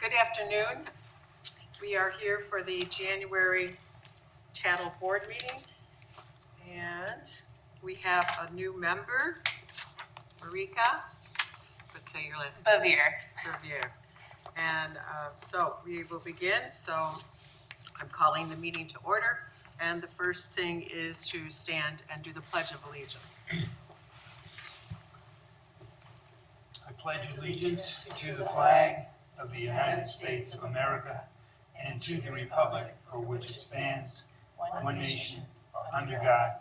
Good afternoon. We are here for the January TADL board meeting. And we have a new member, Marika. Let's say your last name. Bavier. And so we will begin. So I'm calling the meeting to order. And the first thing is to stand and do the Pledge of Allegiance. I pledge allegiance to the flag of the United States of America and to the republic for which it stands, one nation, under God,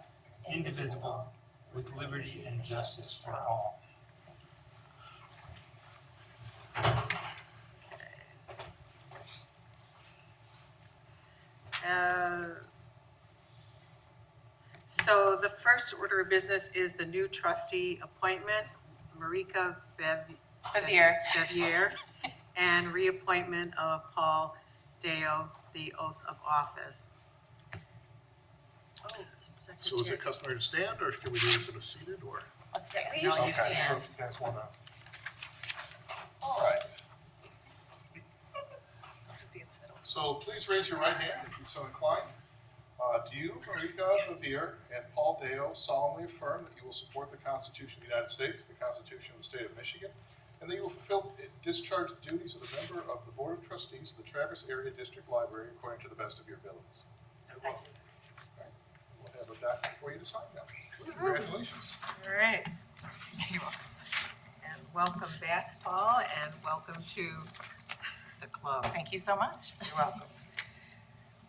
indivisible, with liberty and justice for all. So the first order of business is the new trustee appointment, Marika Bavier, and reappointment of Paul Deo, the oath of office. So is it customary to stand, or can we do this in a seated, or? Let's stand. We usually Okay, so stand. you guys wanna? All right. So please raise your right hand if you're so inclined. Do you, Marika Bavier, and Paul Deo solemnly affirm that you will support the Constitution of the United States, the Constitution of the State of Michigan, and that you will fulfill and discharge the duties of a member of the Board of Trustees of the Traverse Area District Library according to the best of your abilities? I will. Okay. We'll have a document for you to sign now. Congratulations. All right. And welcome back, Paul, and welcome to the club. Thank you so much. You're welcome.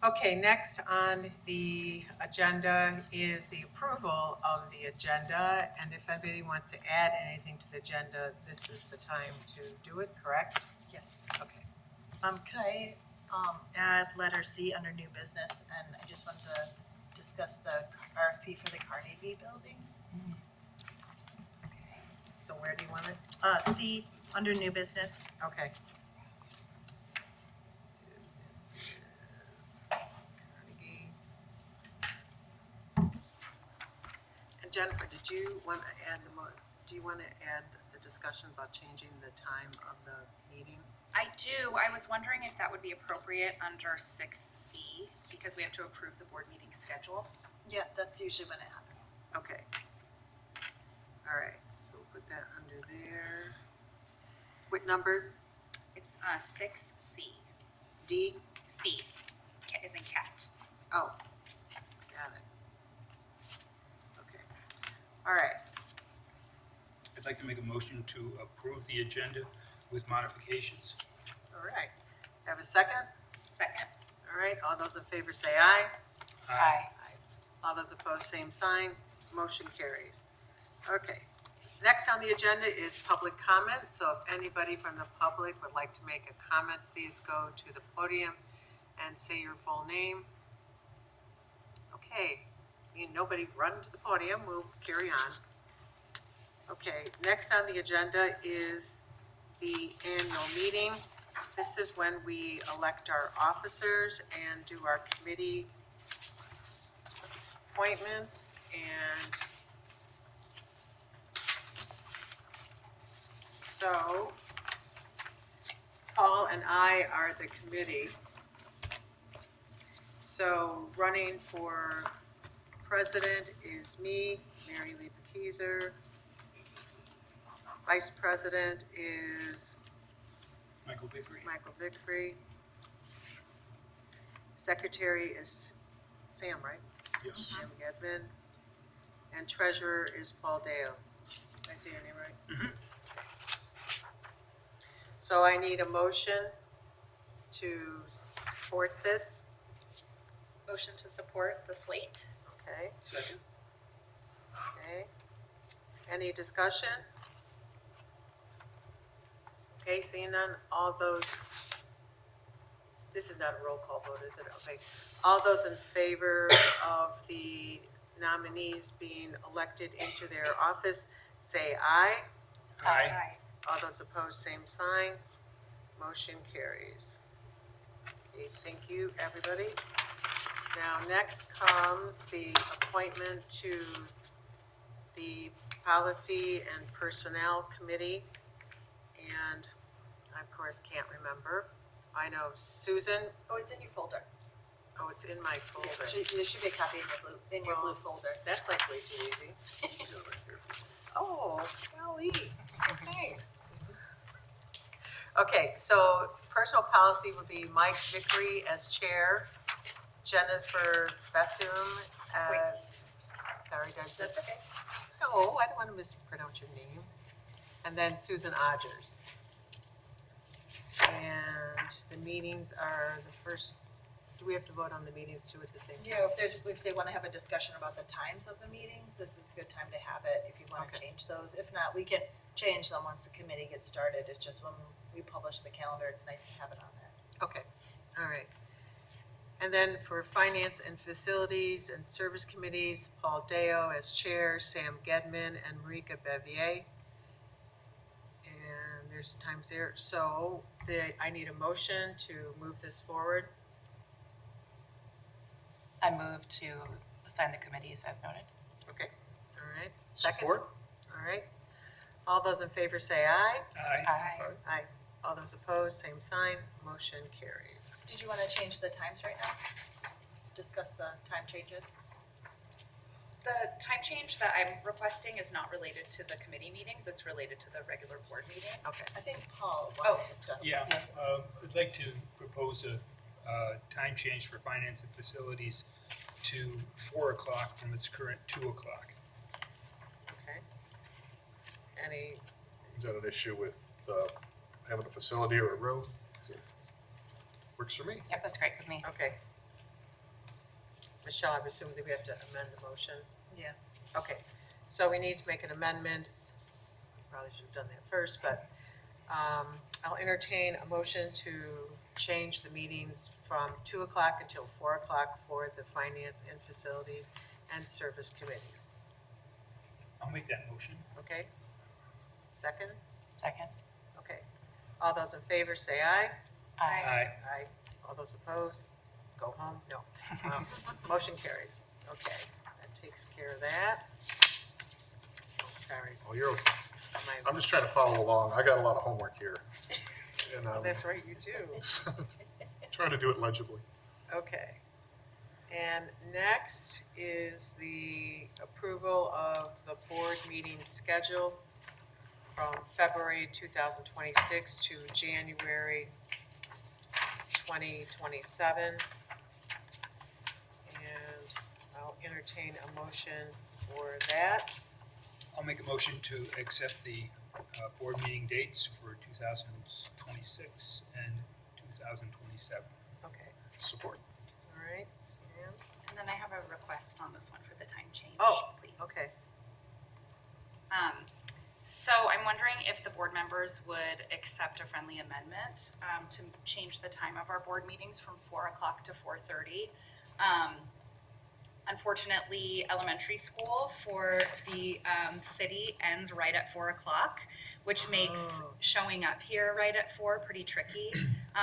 Okay, next on the agenda is the approval of the agenda. And if anybody wants to add anything to the agenda, this is the time to do it, correct? Yes. Okay. Can I add letter C under new business? And I just want to discuss the RFP for the Carnegie Building. So where do you want it? C under new business. Okay. And Jennifer, did you want to add do you want to add the discussion about changing the time of the meeting? I do. I was wondering if that would be appropriate under 6C because we have to approve the board meeting schedule. Yeah, that's usually when it happens. Okay. All right, so put that under there. What number? It's 6C. D? C. Cat is in cat. Oh, got it. Okay. All right. I'd like to make a motion to approve the agenda with modifications. All right. Have a second? Second. All right, all those in favor say aye. Aye. All those opposed, same sign. Motion carries. Okay. Next on the agenda is public comment. So if anybody from the public would like to make a comment, please go to the podium and say your full name. Okay, seeing nobody run to the podium, we'll carry on. Okay, next on the agenda is the annual meeting. This is when we elect our officers and do our committee appointments. And so Paul and I are the committee. So running for president is me, Mary Lee Bekeezer. Vice president is Michael Bickery. Michael Vickery. Secretary is Sam, right? Yes. Sam Gedman. And treasurer is Paul Deo. Did I say your name right? Mhm. So I need a motion to support this. Motion to support the slate. Okay, Second. okay. Any discussion? Okay, seeing none, all those, this is not a roll call vote, is it? Okay. All those in favor of the nominees being elected into their office, say aye. Aye. All those opposed, same sign. Motion carries. Okay, thank you, everybody. Now, next comes the appointment to the Policy and Personnel Committee. And I, of course, can't remember. I know Susan, Oh, it's in your folder. oh, it's in my folder. There should be a copy in your blue folder. That's like way too easy. Oh, golly, thanks. Okay, so personal policy would be Mike Vickery as chair, Jennifer Bethune as, sorry, guys. That's okay. No, I don't want to mispronounce your name. And then Susan Odgers. And the meetings are the first, do we have to vote on the meetings too at the same time? Yeah, if they wanna have a discussion about the times of the meetings, this is a good time to have it, if you wanna Okay. change those. If not, we can change them once the committee gets started. It's just when we publish the calendar, it's nice to have it on there. Okay, all right. And then for finance and facilities and service committees, Paul Deo as chair, Sam Gedman and Marika Bevier. And there's times there, so I need a motion to move this forward. I move to assign the committees as noted. Okay, all right. Second. Support? All right. All those in favor say aye. Aye. Aye. Aye. All those opposed, same sign. Motion carries. Did you wanna change the times right now? Discuss the time changes? The time change that I'm requesting is not related to the committee meetings, it's related to the regular board meeting. Okay, I think Paul wanted to discuss. Yeah, I'd like to propose a time change for finance and facilities to 4 o'clock from its current 2 o'clock. okay. Any, Is that an issue with having a facility or a room? Works for me. Yep, that's great with me. okay. Michelle, I'm assuming that we have to amend the motion? Yeah. Okay, so we need to make an amendment. Probably should have done that first, but I'll entertain a motion to change the meetings from 2 o'clock until 4 o'clock for the finance and facilities and service committees. I'll make that motion. Okay? Second? Second. Okay. All those in favor say aye. Aye. Aye. Aye. All those opposed? Go home? No. Motion carries. Okay, that takes care of that. Oh, sorry. Oh, you're okay. My- I'm just trying to follow along. I got a lot of homework here. And I'm That's right, you do. trying to do it legibly. Okay. And next is the approval of the board meeting schedule from February 2026 to January 2027. And I'll entertain a motion for that. I'll make a motion to accept the board meeting dates for 2026 and 2027. Okay, Support. all right, Sam? And then I have a request on this one for the time change, Oh, please. okay. So I'm wondering if the board members would accept a friendly amendment to change the time of our board meetings from 4 o'clock to 4:30. Unfortunately, elementary school for the city ends right at 4 o'clock, which makes Oh. showing up here right at 4 pretty tricky.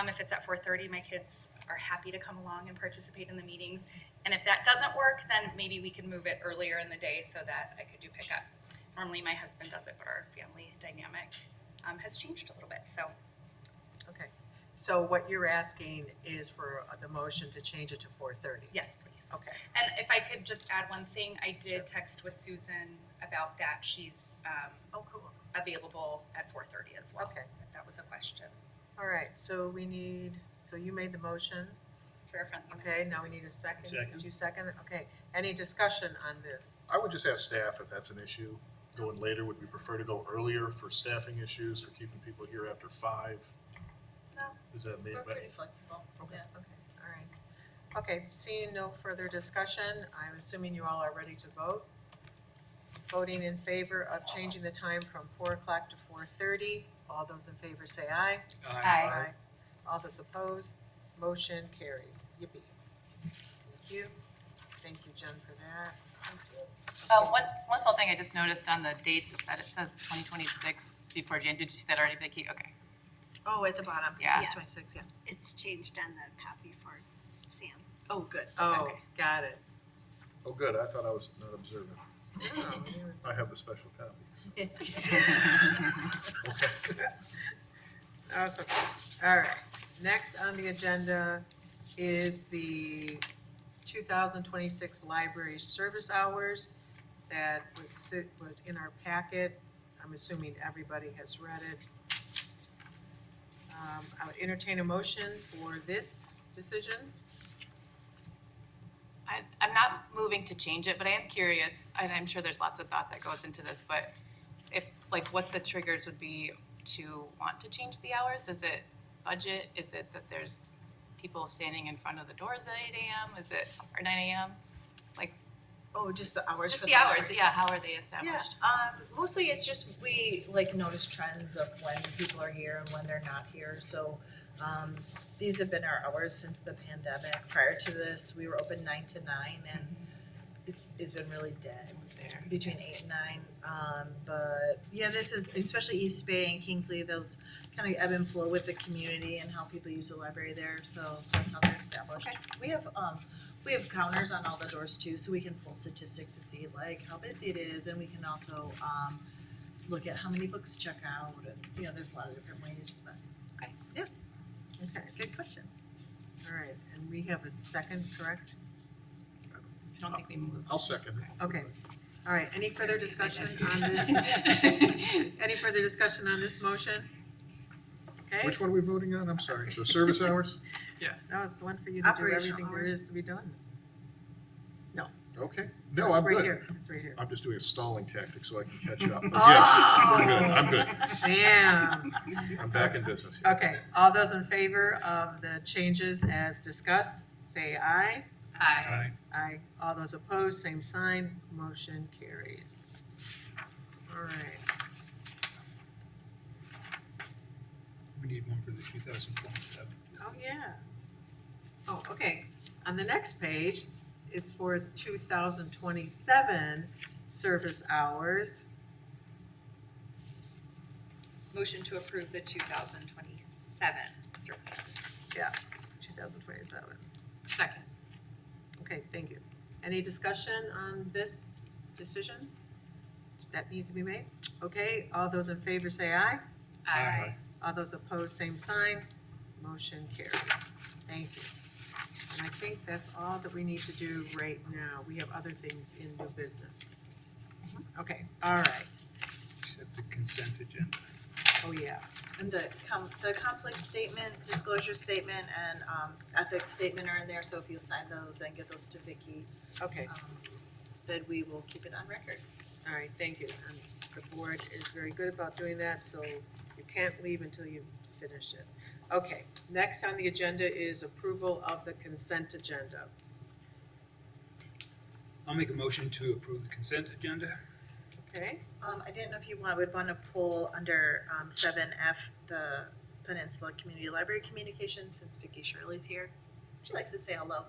If it's at 4:30, my kids are happy to come along and participate in the meetings. And if that doesn't work, then maybe we can move it earlier in the day so that I could do pickup. Normally, my husband does it, but our family dynamic has changed a little bit, so. Okay, so what you're asking is for the motion to change it to 4:30? Yes, please. Okay, And if I could just add one thing, I did text with Susan about that. She's oh, cool. available at 4:30 as well. Okay. If that was a question All right, so we need, so you made the motion, for a friendly okay, amendment. now we need a second. Second. Did you second it? Okay, any discussion on this? I would just ask staff if that's an issue. Going later, would we prefer to go earlier for staffing issues, for keeping people here after 5? No, Is that made? we're pretty flexible. Okay, Yeah. okay, all right. Okay, seeing no further discussion, I'm assuming you all are ready to vote. Voting in favor of changing the time from 4 o'clock to 4:30. All those in favor say aye. Aye. All those opposed, motion carries. Yippee. Thank you. Thank you, Jen, for that. One small thing I just noticed on the dates is that it says 2026 before Jan. Did you see that already, Vicki? Okay. Oh, at the bottom, it Yeah. says Yes. 26, yeah. It's changed on the copy for Sam. Oh, good. Oh, Okay. got it. Oh, good. I thought I was not observant. Oh, you- I have the special copies. Oh, it's okay. All right. next on the agenda is the 2026 library service hours that was in our packet. I'm assuming everybody has read it. I would entertain a motion for this decision. I'm not moving to change it, but I am curious, and I'm sure there's lots of thought that goes into this, but if, like, what the triggers would be to want to change the hours? Is it budget? Is it that there's people standing in front of the doors at 8 a.m.? Is it, or 9 a.m.? Like, Oh, just the hours just for the hours, library. yeah, how are they Yeah, established? mostly it's just we like notice trends of when people are here and when they're not here. So these have been our hours since the pandemic. Prior to this, we were open 9 to 9 and it's been really dead There. between 8 and 9. But yeah, this is especially East Bay and Kingsley, those kind of ebb and flow with the community and how people use the library there. So that's how they're established. Okay. We have counters on all the doors too, so we can pull statistics to see like how busy it is, and we can also look at how many books check out, and there's a lot of different ways, but. Okay. Yeah, Okay, good question. all right, and we have a second, correct? I don't think we moved. I'll second. Okay, all right, any further discussion on this? Any further discussion on this motion? Okay, Which one are we voting on? I'm sorry. The service hours? that was the one for you to do Operational everything there hours. is to be done. No. Okay. No, it's I'm right good. here. It's right here. I'm just doing a stalling tactic so I can catch up. But yes, we're good. I'm good. Sam. I'm back in business. here. Okay, all those in favor of the changes as discussed, say aye. Aye. Aye. All those opposed, same sign. Motion carries. All right. We need one for the 2027. Oh, yeah. Oh, okay. On the next page, it's for 2027 service hours. Motion to approve the 2027 service hours. Yeah, 2027. Second. Okay, thank you. Any discussion on this decision? That needs to be made? Okay, all those in favor say aye. Aye. All those opposed, same sign. Motion carries. Thank you. And I think that's all that we need to do right now. We have other things in new business. Okay, all right. Except the consent agenda. Oh, yeah. And the conflict statement, disclosure statement, and ethics statement are in there, so if you sign those and get those to Vicky, Okay, then we will keep it on record. all right, thank you. And the board is very good about doing that, so you can't leave until you've finished it. Okay, next on the agenda is approval of the consent agenda. I'll make a motion to approve the consent agenda. Okay, I didn't know if you would want to pull under 7F, the Peninsula Community Library Communication, since Vicky Shirley's here. She likes to say hello.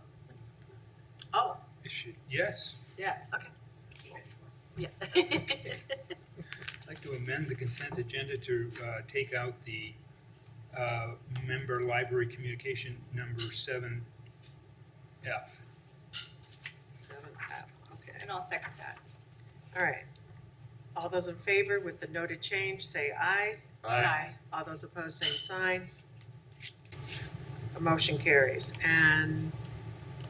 oh, Is she- Yes. yes. Okay. Yeah. I'd like to amend the consent agenda to take out the member library communication number 7F. 7F, okay. And I'll second that. All right. All those in favor with the noted change, say aye. All those opposed, same sign. The motion carries. And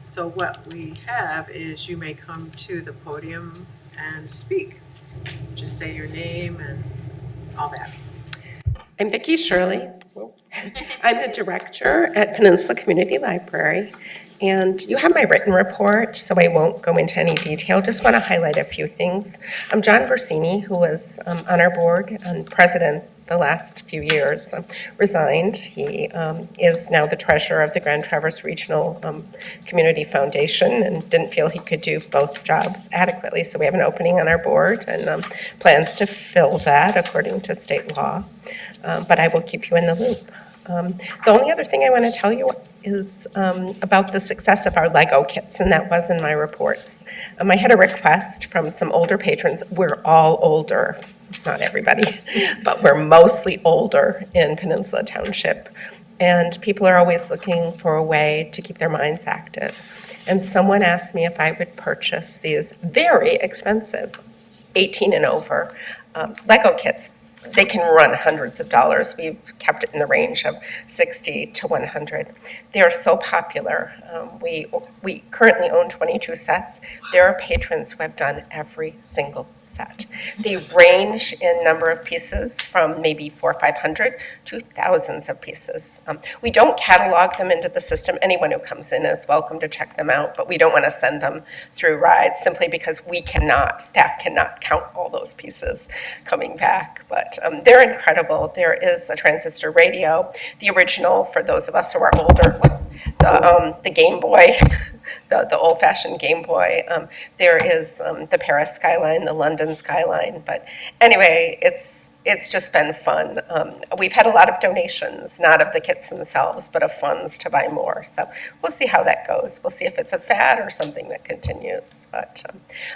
so what we have is you may come to the podium and speak. Just say your name and all that. I'm Vicki Shirley. I'm the director at Peninsula Community Library, and you have my written report, so I won't go into any detail. Just want to highlight a few things. John Versini, who was on our board and president the last few years, resigned. He is now the treasurer of the Grand Traverse Regional Community Foundation and didn't feel he could do both jobs adequately, so we have an opening on our board and plans to fill that according to state law. But I will keep you in the loop. The only other thing I want to tell you is about the success of our Lego kits, and that was in my reports. I had a request from some older patrons. We're all older, not everybody, but we're mostly older in Peninsula Township. And people are always looking for a way to keep their minds active. And someone asked me if I would purchase these very expensive 18 and over Lego kits. they can run hundreds of dollars. We've kept it in the range of 60 to 100. They are so popular. We currently own 22 sets. There are patrons who have done every single set. They range in number of pieces from maybe 400 or 500 to thousands of pieces. We don't catalog them into the system. Anyone who comes in is welcome to check them out, but we don't want to send them through rides simply because staff cannot count all those pieces coming back. But they're incredible. There is a transistor radio, the original for those of us who are older, the Game Boy, the old-fashioned Game Boy. There is the Paris skyline, the London skyline. But anyway, it's just been fun. We've had a lot of donations, not of the kits themselves, but of funds to buy more. So we'll see how that goes. We'll see if it's a fad or something that continues. But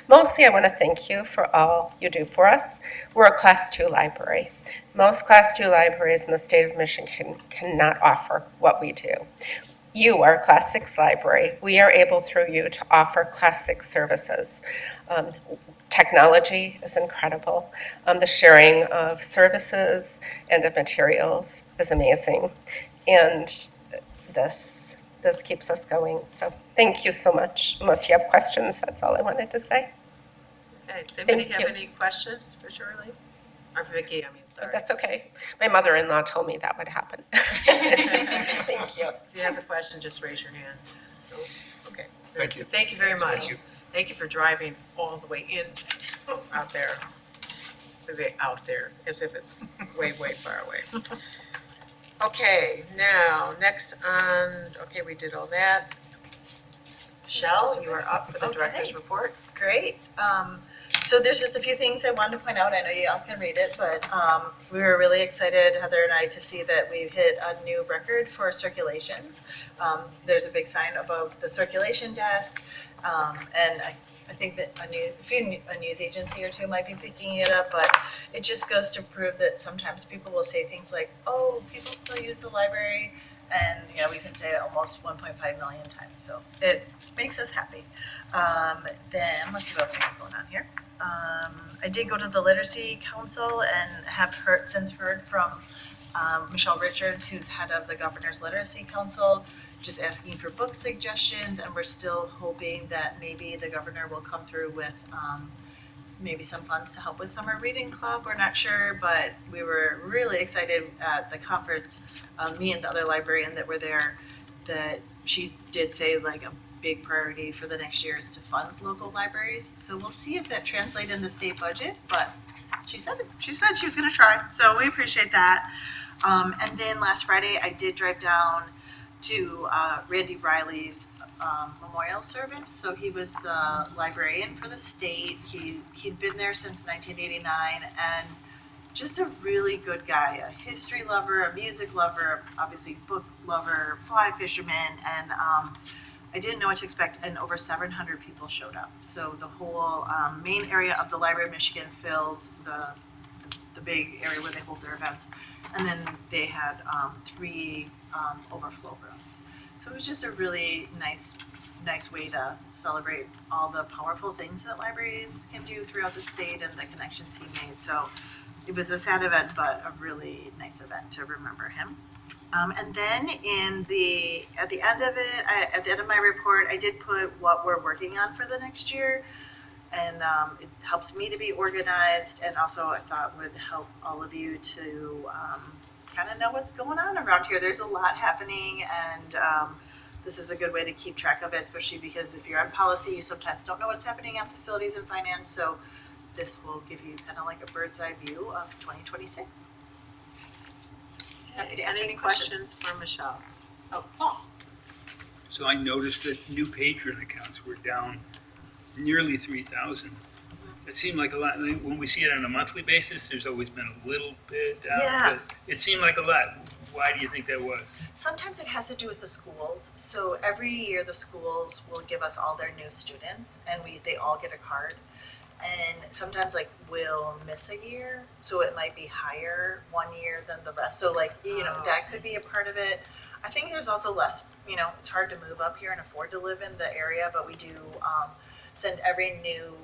mostly I want to thank you for all you do for us. We're a Class 2 library. Most Class 2 libraries in the state of Michigan cannot offer what we do. You are a Class 6 library. We are able through you to offer Class 6 services. Technology is incredible. The sharing of services and of materials is amazing. And this keeps us going. So thank you so much. Unless you have questions, that's all I wanted to say. Okay, does anybody Thank have you. any questions for Shirley? Or for Vicki, I mean, sorry. That's okay. My mother-in-law told me that would happen. Thank you. If you have a question, just raise your hand. No? Okay. Thank you. Thank you very much. Thank you. Thank you for driving all the way in, out there. Is it out there, as if it's way, way far away. Okay, now, next on, okay, we did all that. Michelle, you are up for the director's Okay. report. Great. So there's just a few things I wanted to point out. I know you all can read it, but we were really excited, Heather and I, to see that we've hit a new record for circulations. There's a big sign above the circulation desk, and I think that a news agency or two might be picking it up, but it just goes to prove that sometimes people will say things like, "Oh, people still use the library," and we can say it almost 1.5 million times. So it makes us happy. Then let's see what else we have going on here. I did go to the Literacy Council and have since heard from Michelle Richards, who's head of the Governor's Literacy Council, just asking for book suggestions, and we're still hoping that maybe the governor will come through with maybe some funds to help with summer reading club. We're not sure, but we were really excited at the conference, me and the other librarian that were there, that she did say like a big priority for the next year is to fund local libraries. So we'll see if that translates in the state budget, but she said she was gonna try, so we appreciate that. And then last Friday, I did drive down to Randy Riley's memorial service. So he was the librarian for the state. He'd been there since 1989, and just a really good guy, a history lover, a music lover, obviously book lover, fly fisherman, and I didn't know what to expect, and over 700 people showed up. So the whole main area of the Library of Michigan filled the big area where they hold their events. And then they had 3 overflow rooms. So it was just a really nice way to celebrate all the powerful things that librarians can do throughout the state and the connections he made. So it was a sad event, but a really nice event to remember him. And then at the end of my report, I did put what we're working on for the next year. And it helps me to be organized, and also I thought would help all of you to kind of know what's going on around here. There's a lot happening, and this is a good way to keep track of it, especially because if you're on policy, you sometimes don't know what's happening on facilities and finance. So this will give you kind of like a bird's eye view of 2026. Happy to answer any questions for Michelle? Oh, Paul. So I noticed that new patron accounts were down nearly 3,000. It seemed like a lot. When we see it on a monthly basis, there's always been a little bit down. Yeah. But it seemed like a lot. Why do you think that was? Sometimes it has to do with the schools. So every year the schools will give us all their new students, and they all get a card. And sometimes like we'll miss a year, so it might be higher one year than the rest. So like that could be a part of it. I think there's also less. It's hard to move up here and afford to live in the area, but we do send every new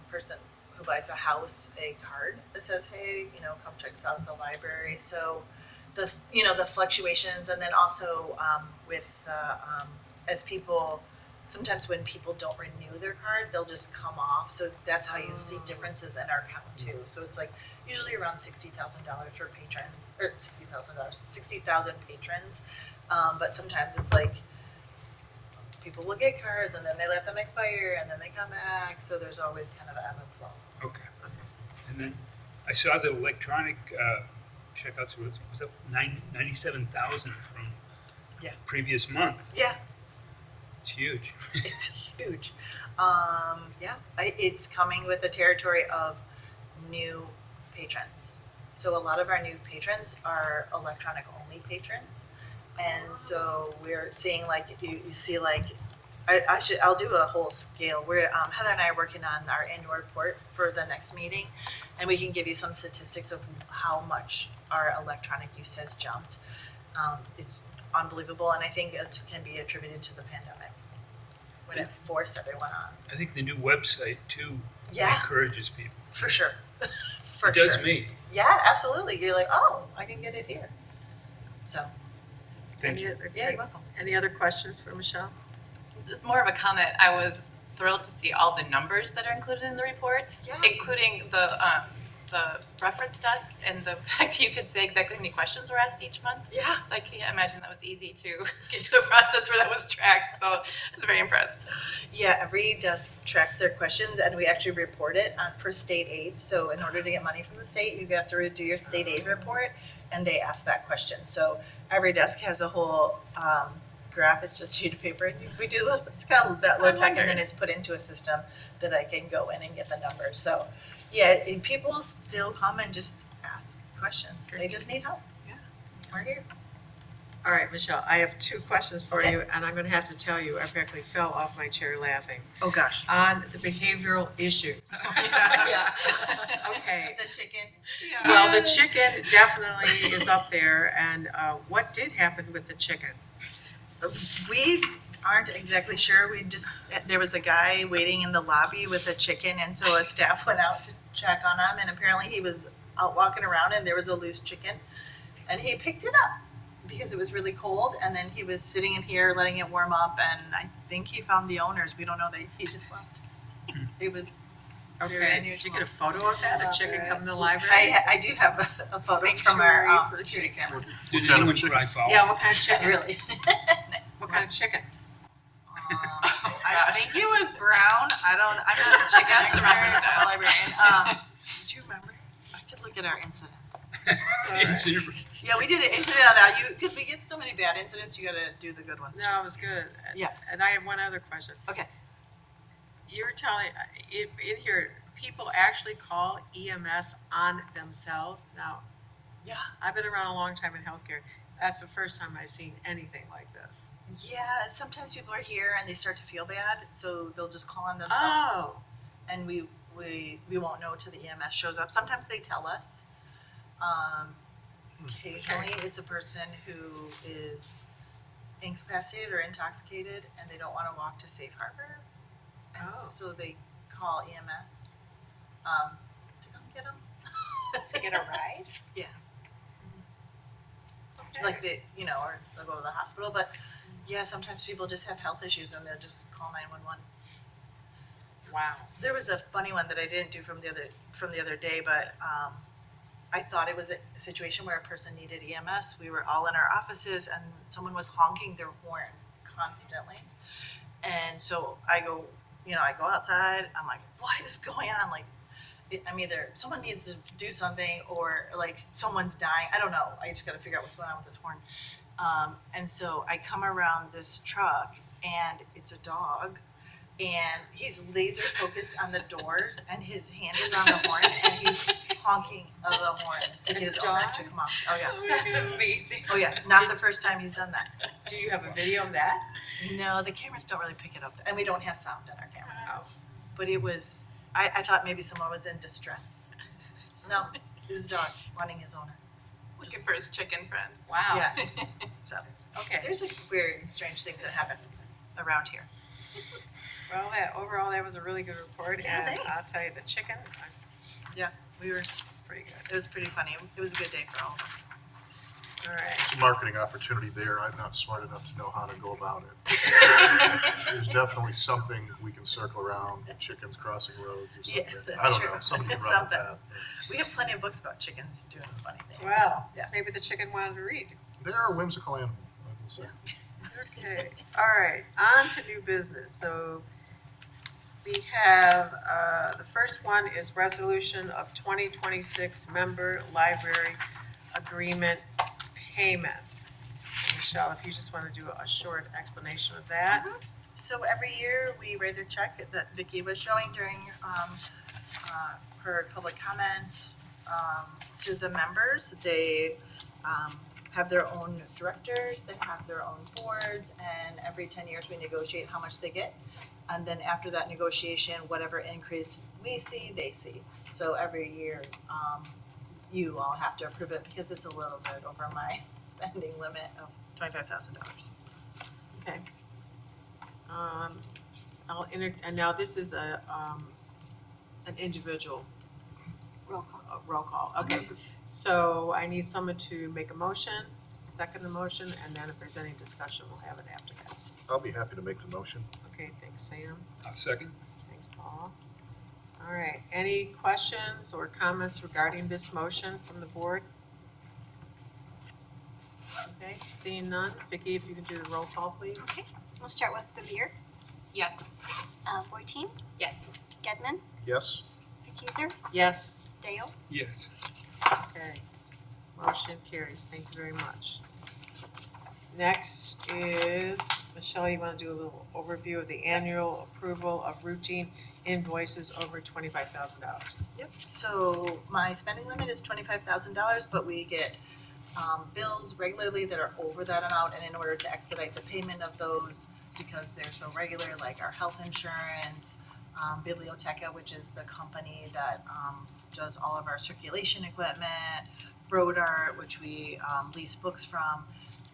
person who buys a house a card that says, hey, you know, come check us out at the library. So the, you know, the fluctuations, and then also with as people, sometimes when people don't renew their card, they'll just come off. So that's how you see differences in our count too. So it's like usually around $60,000 for patrons, or $60,000 patrons. But sometimes it's like people will get cards and then they let them expire and then they come back. So there's always kind of an ebb and flow. Okay. And then I saw that electronic checkouts was up 97,000 from Yeah. previous month. Yeah. It's huge. It's huge. Yeah, it's coming with the territory of new patrons. So a lot of our new patrons are electronic only patrons. And so we're seeing like, you see like, I'll do a whole scale. We're, Heather and I are working on our annual report for the next meeting. And we can give you some statistics of how much our electronic use has jumped. It's unbelievable. And I think it can be attributed to the pandemic, when it forced everyone on. I think the new website too Yeah. encourages people. For sure. For It does sure. me. Yeah, absolutely. You're like, oh, I can get it here. So, Thank you. yeah, you're welcome. Any other questions for Michelle? It's more of a comment. I was thrilled to see all the numbers that are included in the reports, Yeah. including the reference desk and the fact that you could say exactly how many questions were asked each month. Yeah. So I can't imagine that was easy to get to a process where that was tracked. So I was very impressed. Yeah, every desk tracks their questions and we actually report it for state aid. So in order to get money from the state, you have to do your state aid report and they ask that question. So every desk has a whole graph. It's just a sheet of paper and we do, it's kind of that low tech and then it's put into a system that I can go in and get the numbers. So yeah, and people still come and just ask questions. They just need help. Yeah. We're here. All right, Michelle, I have two questions for Okay. you, and I'm gonna have to tell you, I practically fell off my chair laughing. Oh, gosh. On the behavioral issues. Yeah. Okay, The chicken. well, the chicken definitely is up there, and what did happen with the chicken? We aren't exactly sure. There was a guy waiting in the lobby with a chicken, and so a staff went out to check on him, and apparently he was out walking around and there was a loose chicken, and he picked it up because it was really cold, and then he was sitting in here letting it warm up, and I think he found the owners. We don't know, he just left. It was very Okay, did unusual. you get a photo of that, a chicken coming to the library? I do have a photo from our security cameras. Did anyone cry foul? Yeah, what kind of chicken? Really? What kind of chicken? I think it was brown. I'm not a chicken librarian. Do you remember? I could look at our incident. Incident. Yeah, we did an incident on that. Because we get so many bad incidents, you got to do the good ones. No, it was good. Yeah. And I have one other question. Okay. You're telling, in here, people actually call EMS on themselves? Now, Yeah. I've been around a long time in healthcare. That's the first time I've seen anything like this. Yeah, sometimes people are here and they start to feel bad, so they'll just call on themselves. Oh, And we won't know till the EMS shows up. Sometimes they tell us. Occasionally, it's a person who is incapacitated or intoxicated and they don't want to walk to Safe Harbor. And Oh. so they call EMS to come get them. To get a ride? Yeah. Like they, or they'll go to the hospital, but yeah, sometimes people just have health issues and they'll just call 911. wow. There was a funny one that I didn't do from the other day, but I thought it was a situation where a person needed EMS. We were all in our offices and someone was honking their horn constantly. And so I go outside, I'm like, what is going on? Like, I'm either, someone needs to do something or like someone's dying. I don't know. I just got to figure out what's going on with this horn. And so I come around this truck and it's a dog and he's laser focused on the doors and his hand is on the horn and he's honking of the horn to get his owner to come off. Oh yeah. That's amazing. Oh yeah. Not the first time he's done that. Do you have a video of that? No, the cameras don't really pick it up and we don't have sound in our cameras. Oh. But it was, I thought maybe someone was in distress. No, it was a dog wanting his owner. Looking for his chicken friend. Wow. Yeah. So Okay. there's like weird, strange things that happen around here. Well, overall, that was a really good report. Yeah, And thanks. I'll tell you, the chicken, We were, It's pretty good. it was pretty funny. It was a good day for all of us. All right. There's a marketing opportunity there. I'm not smart enough to know how to go about it. There's definitely something we can circle around, chickens crossing roads or something. Yeah, that's I don't true. know, somebody can It's run with something. that. We have plenty of books about chickens doing funny things. Wow, Yeah. maybe the chicken wanted to read. They're a whimsical animal, I will say. Okay, all right, on to new business. So we have, the first one is resolution of 2026 member library agreement payments. Michelle, if you just want to do a short explanation of that. So every year, we write a check that Vicki was showing during her public comment to the members. They have their own directors, they have their own boards, and every 10 years, we negotiate how much they get. And then after that negotiation, whatever increase we see, they see. So every year, you all have to approve it because it's a little bit over my spending limit of $25,000. Okay. And now this is an individual Roll call. roll call. Okay, so I need someone to make a motion, second the motion, and then if there's any discussion, we'll have it after that. I'll be happy to make the motion. Okay, thanks, Sam. I'll second. Thanks, Paul. All right, any questions or comments regarding this motion from the board? Okay, seeing none. Vicki, if you can do the roll call, please. Okay, we'll start with Bevere, Yes. Boyteen, Yes. Gedman, Yes? Accuser, Yes. Dale. Yes. Okay, motion carries, thank you very much. Next is, Michelle, you want to do a little overview of the annual approval of routine invoices over $25,000? Yep, so my spending limit is $25,000, but we get bills regularly that are over that amount, and in order to expedite the payment of those, because they're so regular, like our health insurance, Biblioteca, which is the company that does all of our circulation equipment, Road Art, which we lease books from.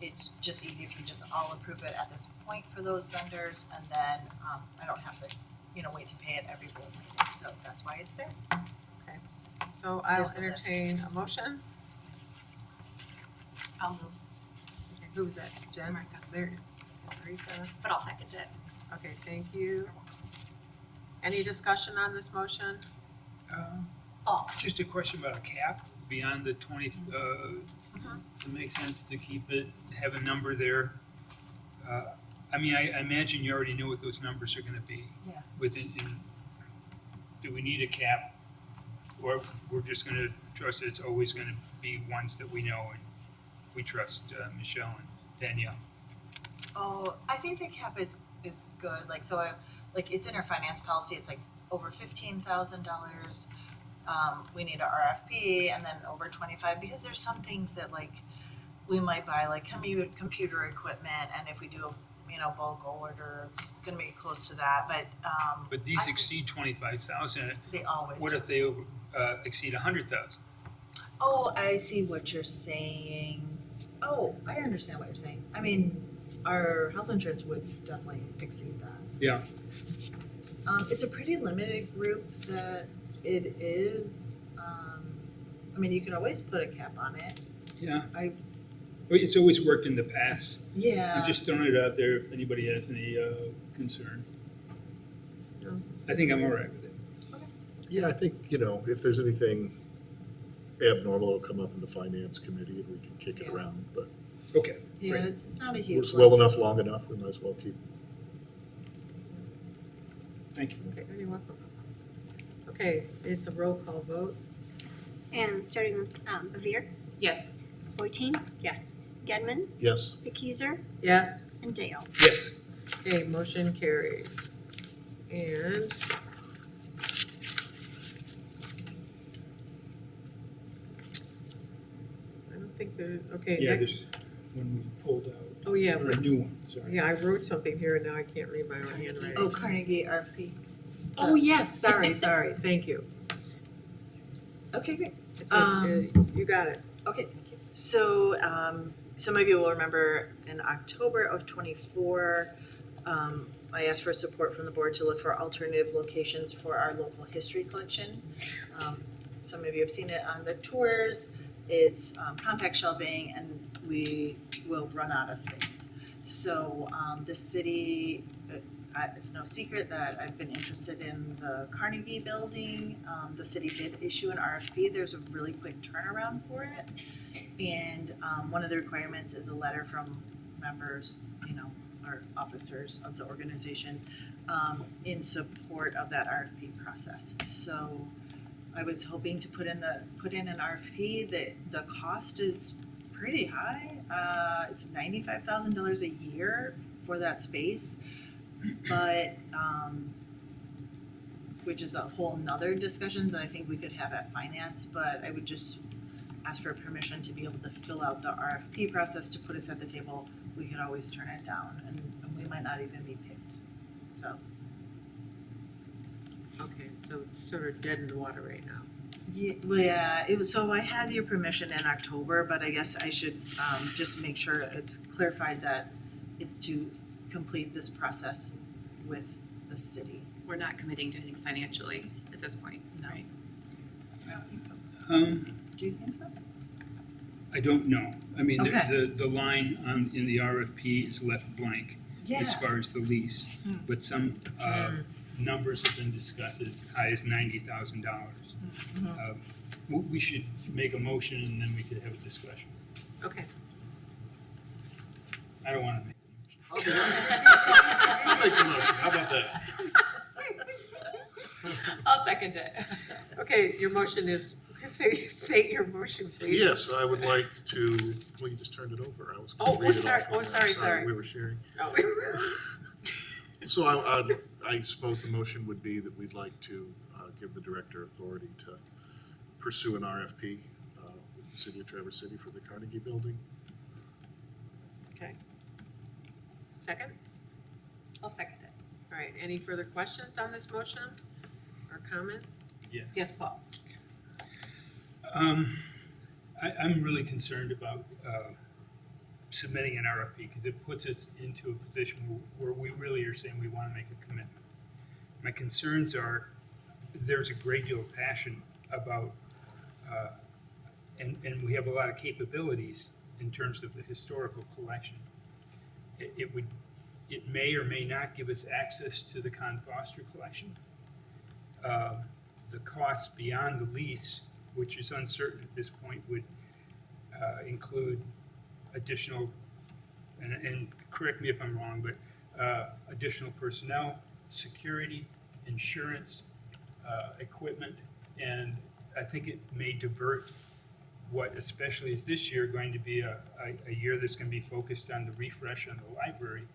It's just easy if you just all approve it at this point for those vendors, and then I don't have to, wait to pay it every board meeting, so that's why it's there. So I'll Here's the list. entertain a motion. I'll move, Okay, who was that? Jen? Marika. Mary? Marika? but I'll second it. Okay, thank you. Any discussion on this motion? Just a question about a cap beyond the 20, does it make sense to keep it, have a number there? I mean, I imagine you already know what those numbers are gonna be. Yeah. Do we need a cap? Or we're just gonna trust that it's always gonna be ones that we know and we trust Michelle and Danielle? Oh, I think the cap is good, it's in our finance policy, it's like over $15,000. We need a RFP, and then over 25, because there's some things that we might buy, like computer equipment, and if we do, bulk order, it's gonna be close to that, but, But these I- exceed 25,000. they always What do. if they exceed 100,000? Oh, I see what you're saying. Oh, I understand what you're saying. I mean, our health insurance would definitely exceed that. Yeah. It's a pretty limited group that it is. You can always put a cap on it. Yeah. I- Well, it's always worked in the past. Yeah. I'm just throwing it out there if anybody has any concerns. No? I think I'm all right with it. Yeah, I think, if there's anything abnormal, it'll come up in the finance committee and we can kick it Yeah. around, but Okay. Yeah, Great. it's not a huge it's well list. enough, long enough, we might as well keep. Thank you. Okay, you're welcome. Okay, it's a roll call vote. And starting with Bevere, Yes. Boyteen, Yes. Gedman, Yes? Accuser, Yes? and Dale. Yes. Okay, motion carries. And I don't think there, okay, Yeah, next, there's one we pulled out. oh yeah, Or a new one, sorry. yeah, I wrote something here and now I can't read my own handwriting. Oh, Carnegie RFP. Oh, yes, sorry, thank you. Okay, great. It's you got it. Okay, thank you. So, some of you will remember in October of '24, I asked for support from the board to look for alternative locations for our local history collection. some of you have seen it on the tours. It's compact shelving and we will run out of space. So the city, it's no secret that I've been interested in the Carnegie building. The city did issue an RFP. There's a really quick turnaround for it. And one of the requirements is a letter from members, or officers of the organization in support of that RFP process. So I was hoping to put in an RFP. The cost is pretty high. It's $95,000 a year for that space, but which is a whole nother discussion that I think we could have at finance. But I would just ask for permission to be able to fill out the RFP process to put us at the table. We could always turn it down, and we might not even be picked. So. Okay, so it's sort of dead in the water right now. Yeah, it was, so I had your permission in October, but I guess I should just make sure it's clarified that it's to complete this process with the city. We're not committing to anything financially at this point, No. right? I don't think so. Do you think so? I don't know. I mean, Okay. the line in the RFP is left blank as far as the lease, but some numbers have been discussed as high as $90,000. We should make a motion and then we could have a discussion. Okay. I don't want to make a motion. Okay. You make the motion, how about that? I'll second it. Okay, your motion is, say your motion, please. Yes, I would like to, well, you just turned it over. I was Oh, gonna read it sorry. off. Oh, sorry. We were sharing. Oh. So I suppose the motion would be that we'd like to give the director authority to pursue an RFP with the city of Traverse City for the Carnegie Building. Okay. Second? I'll second it. All right, any further questions on this motion or comments? Yeah. Yes, Paul? I'm really concerned about submitting an RFP because it puts us into a position where we really are saying we want to make a commitment. My concerns are there's a great deal of passion about, and we have a lot of capabilities in terms of the historical collection. It may or may not give us access to the Con Foster collection. The costs beyond the lease, which is uncertain at this point, would include additional, and correct me if I'm wrong, but additional personnel, security, insurance, equipment, and I think it may divert what, especially is this year going to be a year that's going to be focused on the refresh on the library,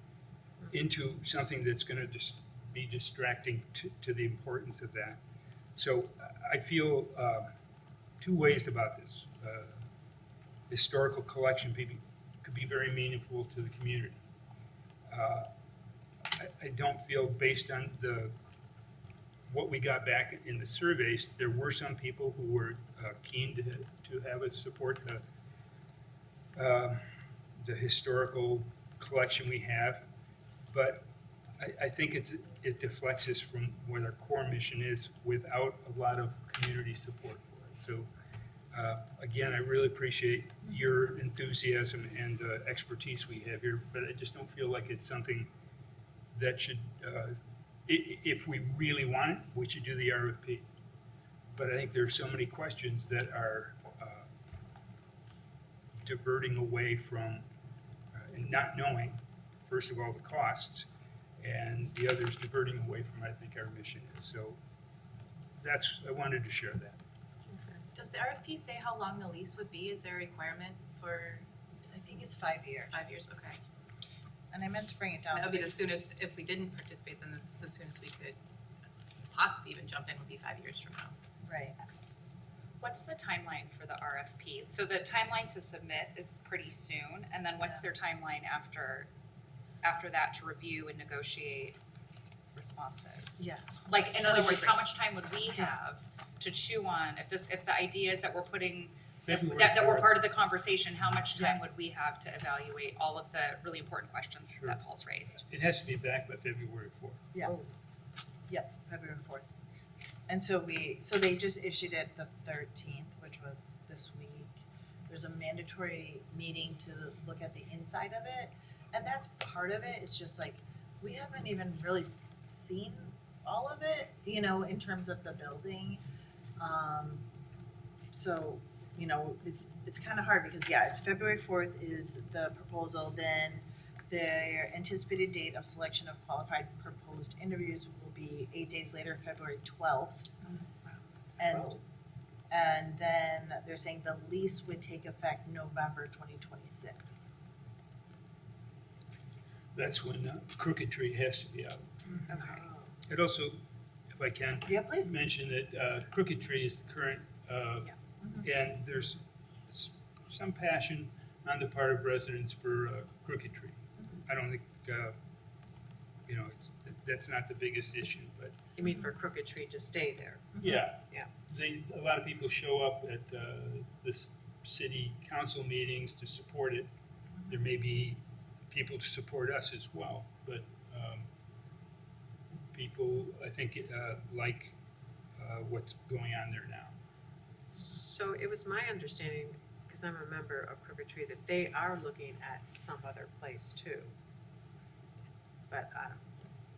into something that's going to just be distracting to the importance of that. So I feel two ways about this. Historical collection could be very meaningful to the community. I don't feel, based on what we got back in the surveys, there were some people who were keen to have us support the historical collection we have, but I think it deflects us from what our core mission is without a lot of community support for it. So again, I really appreciate your enthusiasm and expertise we have here, but I just don't feel like it's something that should, if we really want it, we should do the RFP. But I think there are so many questions that are diverting away from, and not knowing, first of all, the costs, and the others diverting away from, I think, our mission is. So I wanted to share that. Does the RFP say how long the lease would be? Is there a requirement for I think it's 5 years. 5 years? Okay. And I meant to bring it down. That would be the soonest, if we didn't participate, then the soonest we could possibly even jump in would be 5 years from now. Right. What's the timeline for the RFP? So the timeline to submit is pretty soon, and then what's their timeline after that to review and negotiate responses? Yeah. Like, in other words, how much time would we have to chew on if the ideas that we're putting, February that we're 4th. part of the conversation, how much time would we have to evaluate all of the really important questions Sure. that Paul's raised? It has to be back by February 4th. Yeah. Yep, February 4th. And so they just issued it the 13th, which was this week. There's a mandatory meeting to look at the inside of it, and that's part of it. It's just like, we haven't even really seen all of it, you know, in terms of the building. So, you know, it's kind of hard because, yeah, it's February 4th is the proposal, then their anticipated date of selection of qualified proposed interviews will be 8 days later, February 12th. And then they're saying the lease would take effect November 2026. That's when Crooked Tree has to be out. Okay. I'd also, if I can, Yeah, please. mention that Crooked Tree is the current, and there's some passion on the part of residents for Crooked Tree. I don't think, you know, that's not the biggest issue, but You mean for Crooked Tree to stay there? yeah. Yeah. A lot of people show up at the city council meetings to support it. There may be people to support us as well, but people, I think, like what's going on there now. So it was my understanding, because I'm a member of Crooked Tree, that they are looking at some other place too. But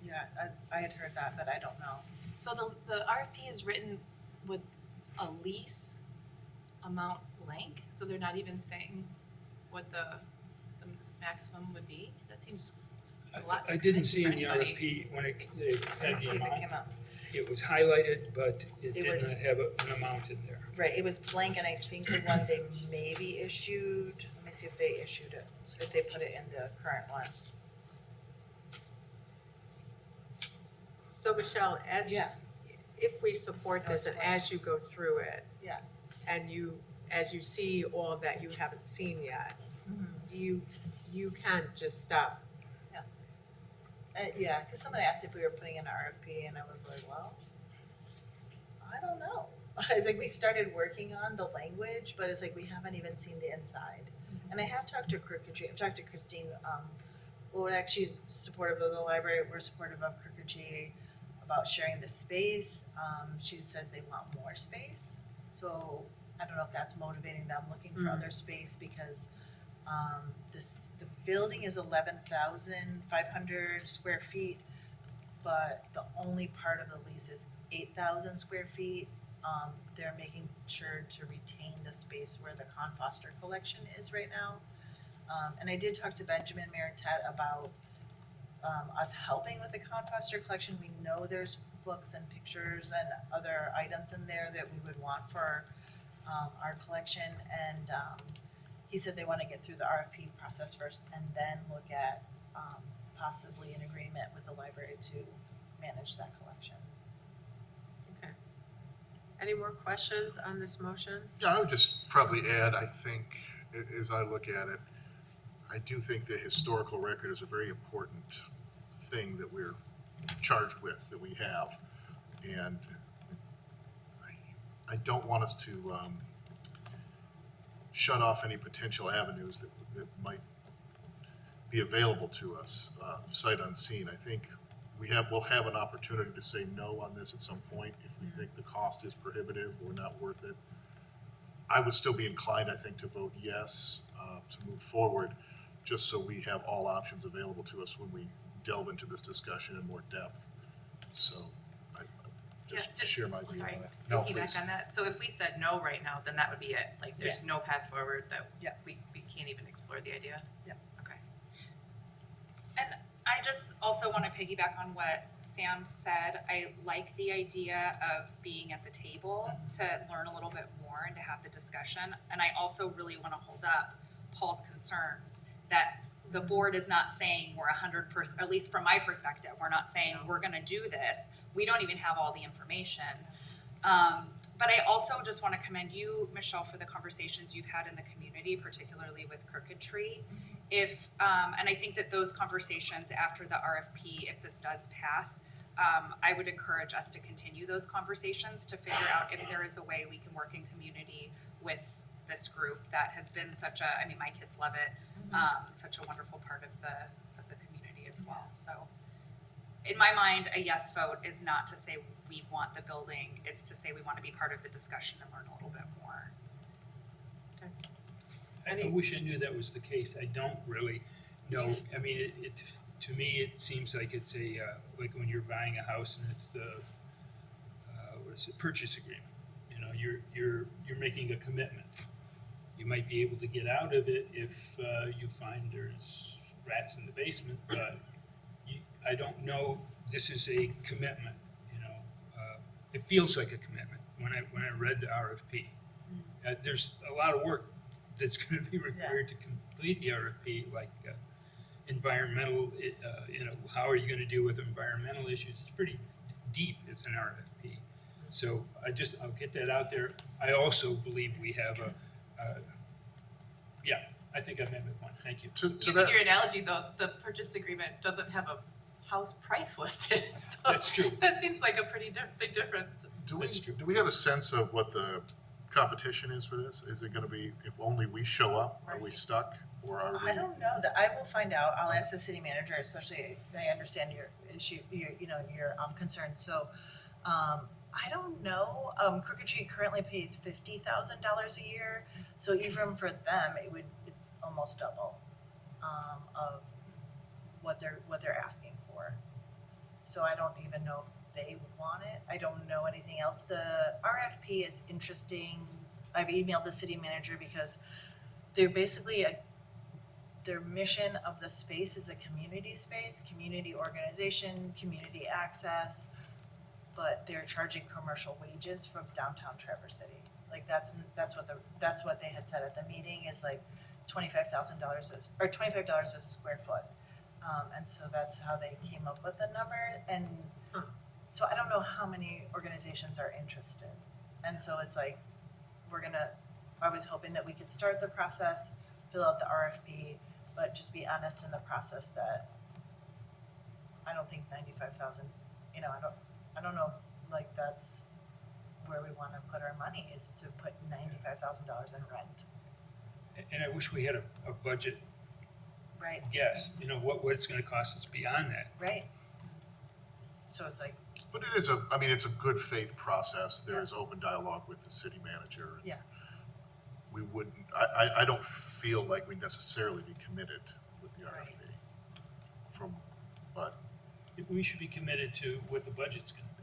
Yeah, I had heard that, but I don't know. So the RFP is written with a lease amount blank, so they're not even saying what the maximum would be? That seems a lot to I didn't commit see for in the anybody. RFP when it Let me had see the if it amount. came up. It was highlighted, but it It did was- not have an amount in there. Right, it was blank, and I think the one they maybe issued, let me see if they issued it, if they put it in the current one. so Michelle, Yeah. if we support this and as you go through it. Yeah. And as you see all that you haven't seen yet, you can't just stop. Yeah, because someone asked if we were putting in an RFP, and I was like, well, I don't know. It's like we started working on the language, but it's like we haven't even seen the inside. And I have talked to Crooked Tree, I've talked to Christine, Wodak, she's supportive of the library, we're supportive of Crooked Tree about sharing the space. She says they want more space, so I don't know if that's motivating them, looking for other space, because the building is 11,500 square feet, but the only part of the lease is 8,000 square feet. They're making sure to retain the space where the Con Foster collection is right now. And I did talk to Benjamin Maritet about us helping with the Con Foster collection. We know there's books and pictures and other items in there that we would want for our collection, and he said they want to get through the RFP process first and then look at possibly an agreement with the library to manage that collection. Okay. Any more questions on this motion? Yeah, I would just probably add, I think, as I look at it, I do think the historical record is a very important thing that we're charged with, that we have. And I don't want us to shut off any potential avenues that might be available to us, sight unseen. I think we'll have an opportunity to say no on this at some point if we think the cost is prohibitive or not worth it. I would still be inclined, I think, to vote yes, to move forward, just so we have all options available to us when we delve into this discussion in more depth. So I just share my view Sorry, on it. No, please. piggyback on that. So if we said no right now, then that would be it. Like, there's no path forward, that Yeah. we can't even explore the idea. Yeah. Okay. And I just also want to piggyback on what Sam said. I like the idea of being at the table to learn a little bit more and to have the discussion. And I also really want to hold up Paul's concerns that the board is not saying we're 100%, at least from my perspective, we're not saying we're going to do this. We don't even have all the information. But I also just want to commend you, Michelle, for the conversations you've had in the community, particularly with Crooked Tree. If, and I think that those conversations after the RFP, if this does pass, I would encourage us to continue those conversations to figure out if there is a way we can work in community with this group that has been such a, I mean, my kids love it, such a wonderful part of the community as well. So in my mind, a yes vote is not to say we want the building. It's to say we want to be part of the discussion and learn a little bit more. I wish I knew that was the case. I don't really know. I mean, to me, it seems like it's like when you're buying a house and it's the, what is it, purchase agreement. You know, you're making a commitment. You might be able to get out of it if you find there's rats in the basement, but I don't know. This is a commitment. You know, it feels like a commitment when I read the RFP. There's a lot of work that's going to be required to complete the RFP, like environmental. You know, how are you going to deal with environmental issues? It's pretty deep. It's an RFP. So I'll get that out there. I also believe we have yeah, I think I made my point. Thank you. To Using that, your analogy though, the purchase agreement doesn't have a house price listed. So That's true. That seems like a pretty big difference. That's true. do we have a sense of what the competition is for this? Is it gonna be, if only we show up, are we stuck, or are we? I don't know, that I will find out, I'll ask the city manager, especially, I understand your issue, your concern, so, I don't know, Crooked Tree currently pays $50,000 a year, so even for them, it's almost double, of what they're asking for. So I don't even know if they want it, I don't know anything else, the RFP is interesting, I've emailed the city manager because they're basically their mission of the space is a community space, community organization, community access, but they're charging commercial wages from downtown Traverse City. Like that's what they had said at the meeting is like $25,000 or $25 a square foot. And so that's how they came up with the number. And so I don't know how many organizations are interested. And so it's like, I was hoping that we could start the process, fill out the RFP, but just be honest in the process that I don't think 95,000, I don't know, like that's where we want to put our money is to put $95,000 in rent. And I wish we had a budget Right. guess, you know, what it's going to cost us beyond that. Right. So it's like, But it is it's a good faith process. There is open dialogue with the city manager. yeah, We wouldn't, I don't feel like we necessarily be committed with the RFP. But We should be committed to what the budget's going to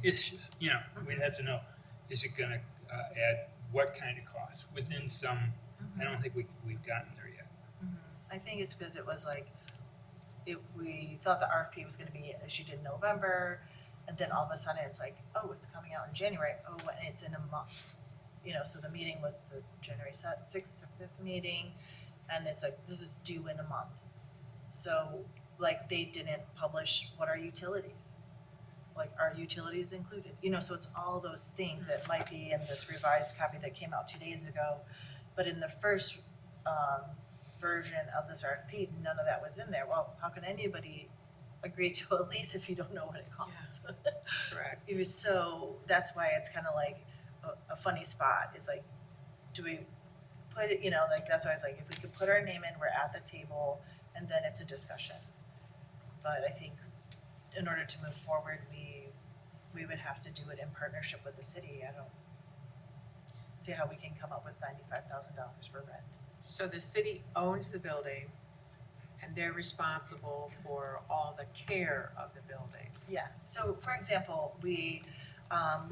be. It's just, we'd have to know, is it going to add what kind of cost within some, I don't think we've gotten there yet. I think it's because it was like, we thought the RFP was gonna be issued in November, and then all of a sudden it's like, oh, it's coming out in January, oh, and it's in a month. So the meeting was the January 6th or 5th meeting, and it's like, this is due in a month. So, like, they didn't publish what are utilities? Like, are utilities included? So it's all those things that might be in this revised copy that came out 2 days ago. But in the first version of this RFP, none of that was in there. Well, how can anybody agree to a lease if you don't know what it costs? Correct. So that's why it's kind of like a funny spot. It's like, do we put it, that's why I was like, if we could put our name in, we're at the table, and then it's a discussion. But I think in order to move forward, we would have to do it in partnership with the city. I don't see how we can come up with $95,000 for rent. So the city owns the building and they're responsible for all the care of the building. Yeah, so for example, we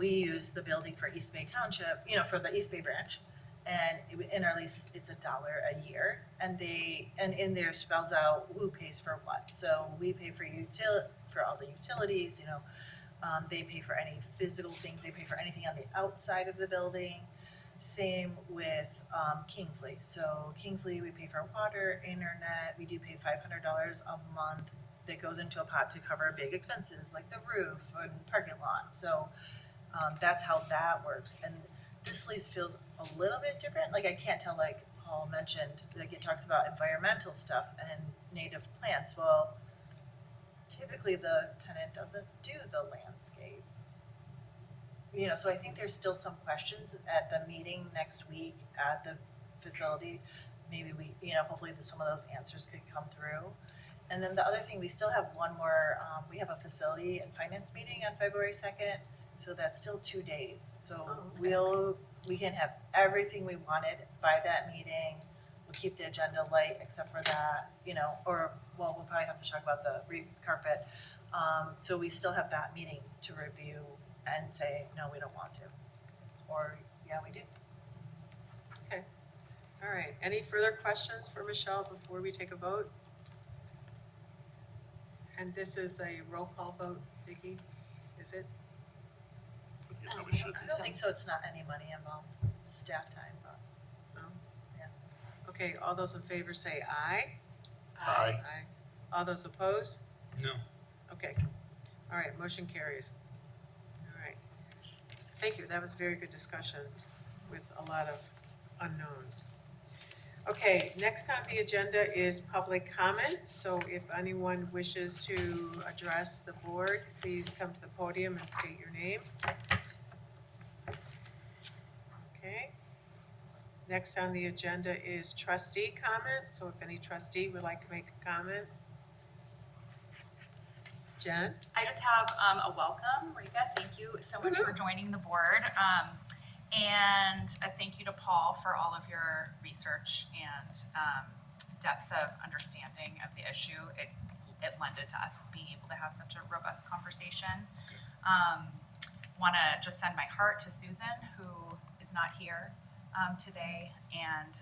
use the building for East Bay Township, for the East Bay branch. And in our lease, it's $1 a year, and in there spells out who pays for what. So we pay for all the utilities, they pay for any physical things, they pay for anything on the outside of the building. Same with Kingsley. So Kingsley, we pay for water, internet, we do pay $500 a month that goes into a pot to cover big expenses like the roof and parking lot. So that's how that works. And this lease feels a little bit different. Like I can't tell, like Paul mentioned, like it talks about environmental stuff and native plants. Well, typically the tenant doesn't do the landscape. So I think there's still some questions at the meeting next week at the facility. Maybe hopefully some of those answers could come through. And then the other thing, we still have one more, we have a facility and finance meeting on February 2nd, so that's still 2 days. So we can have everything we wanted by that meeting. We'll keep the agenda light except for that, or, well, we'll probably have to talk about the carpet. So we still have that meeting to review and say, no, we don't want to. Or, yeah, we do. All right, any further questions for Michelle before we take a vote? And this is a roll call vote, Vicki, is it? You probably should. I don't think so, it's not any money involved, staff time, but. No? Yeah. Okay, all those in favor say aye. Aye. All those opposed? No. Okay, all right, motion carries. All right, thank you, that was a very good discussion with a lot of unknowns. Okay, next on the agenda is public comment, so if anyone wishes to address the board, please come to the podium and state your name. Okay. Next on the agenda is trustee comment, so if any trustee would like to make a comment. Jen? I just have a welcome, Rika. Thank you so much for joining the board. And a thank you to Paul for all of your research and depth of understanding of the issue. It lended to us being able to have such a robust conversation. Want to just send my heart to Susan, who is not here today, and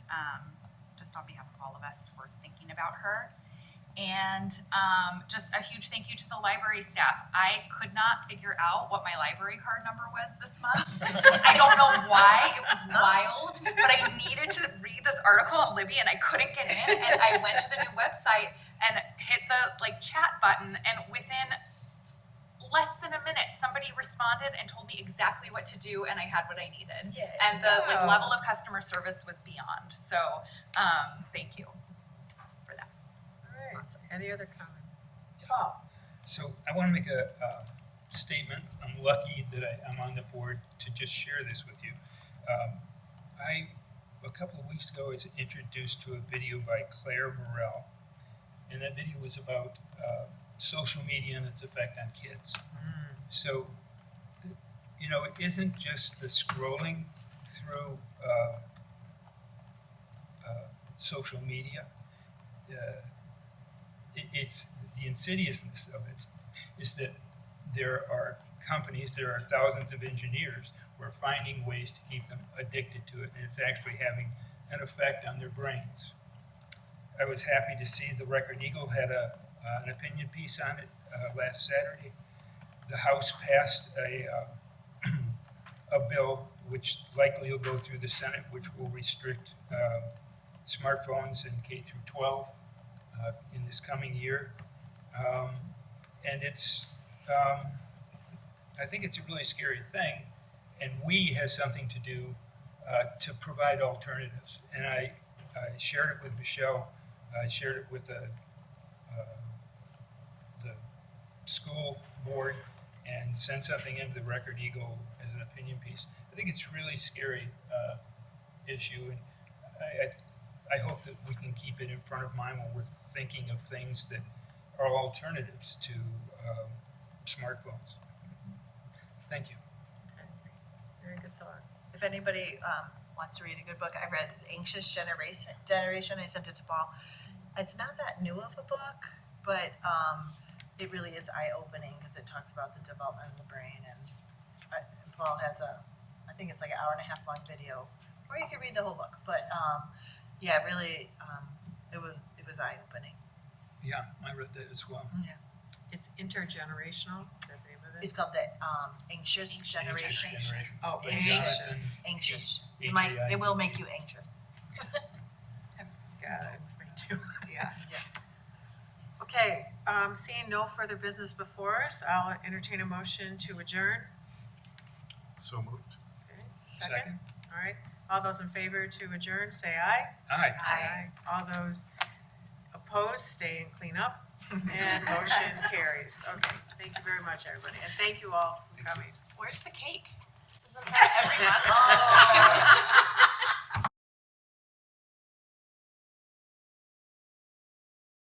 just on behalf of all of us, we're thinking about her. And just a huge thank you to the library staff. I could not figure out what my library card number was this month. I don't know why, it was wild, but I needed to read this article on Libby and I couldn't get in. And I went to the new website and hit the chat button, and within less than a minute, somebody responded and told me exactly what to do, and I had what I needed. Yay. And the level of customer service was beyond. So thank you. All right, any other comments? Paul? So I want to make a statement. I'm lucky that I'm on the board to just share this with you. A couple of weeks ago, I was introduced to a video by Claire Morrell, and that video was about social media and its effect on kids. So, it isn't just the scrolling through social media. It's the insidiousness of it is that there are companies, there are thousands of engineers who are finding ways to keep them addicted to it, and it's actually having an effect on their brains. I was happy to see the Record Eagle had an opinion piece on it last Saturday. The House passed a bill which likely will go through the Senate, which will restrict smartphones in K through 12 in this coming year. And it's, I think it's a really scary thing, and we have something to do to provide alternatives. And I shared it with Michelle, I shared it with the school board, and sent something into the Record Eagle as an opinion piece. I think it's a really scary issue, and I hope that we can keep it in front of mind when we're thinking of things that are alternatives to smartphones. Thank you. Very good thought. If anybody wants to read a good book, I read The Anxious Generation. I sent it to Paul. It's not that new of a book, but it really is eye-opening because it talks about the development of the brain. And Paul has I think it's like an 1.5 hour long video, or you can read the whole book. But yeah, really, it was eye-opening. Yeah, I read that as well. Yeah. It's intergenerational, is that the name of it? It's called The Anxious Generation. Oh, By anxious. Jonathan Anxious. H.A.I.. It will make you anxious. Got it. Yeah. Yes. Okay, seeing no further business before us, I'll entertain a motion to adjourn. So moved. Okay, second? All right, all those in favor to adjourn, say aye. Aye. Aye. All those opposed, stay and clean up, and motion carries. Okay, thank you very much, everybody, and thank you all for coming. Where's the cake? Isn't that every month?